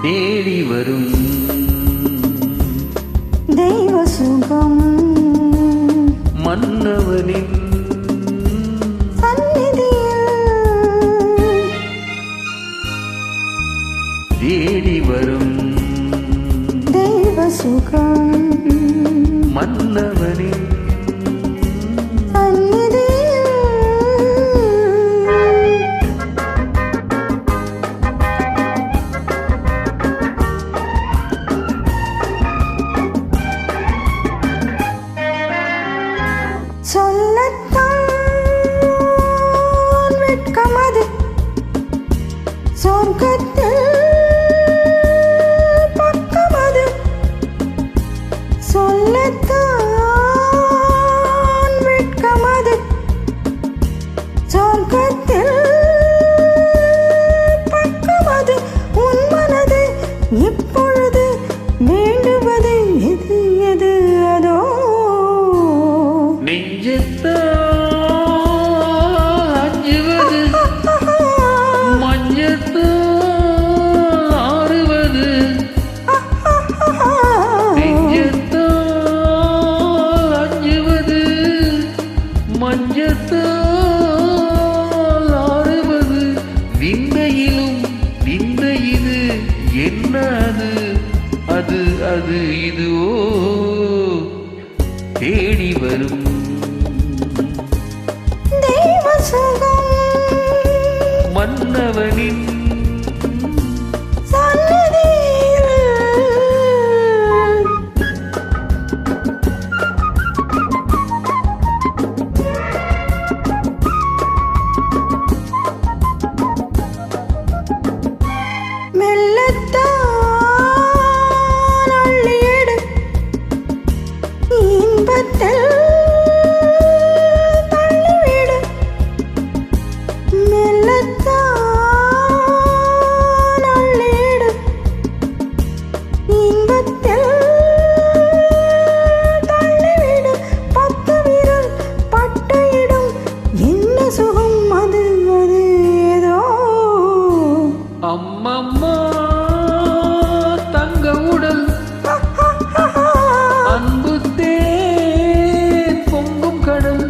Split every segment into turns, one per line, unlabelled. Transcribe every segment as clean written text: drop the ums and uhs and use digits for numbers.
தேடி வரும்
தெய்வ சுகம்
மன்னவனின்
சந்நிதியில்
தேடி வரும்
தெய்வ சுகம்
மன்னவனின்
சொல்லத்தான் வெட்கமது சொர்க்கத்தில் பக்கமது சொல்லத்தான் வெட்கமது சொர்க்கத்தில் பக்கமது உன் மனது இப்பொழுது வேண்டுவது எது எது அதோ
அஞ்சுவது மஞ்சத்தால் ஆறுவது நெஞ்சத்தால் அஞ்சுவது மஞ்சத்தால் ஆறுவது விந்தையிலும் விந்தை இது என்ன அது அது இதுவோ தேடி வரும்
தெய்வ சுகம்
மன்னவனின்
மெல்லத்தான் அள்ளியெடு இன்பத்தில் தள்ளிவிடு மெல்லத்தான் அள்ளியெடு இன்பத்தில் தள்ளிவிடு பத்து விரல் பட்ட இடம் என்ன சுகம் அது அது ஏதோ
அம்மம்மா தங்க உடல் அன்பு தேன் பொங்கும் கடல்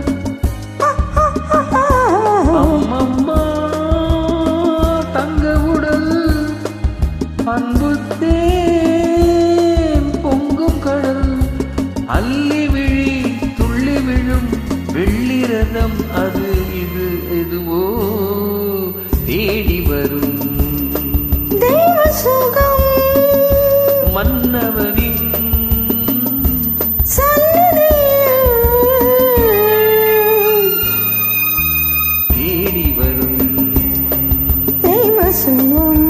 அம்மம்மா தங்க உடல் அன்பு தேன் பொங்கும் கடல் அள்ளி விழி துள்ளி விழும் வெள்ளி ரதம் அது இது எதுவோ தேடி வரும்
தெய்வ சுகம்
மன்னவனின்
சந்நிதியில்
தேடி வரும்
தெய்வ சுகம்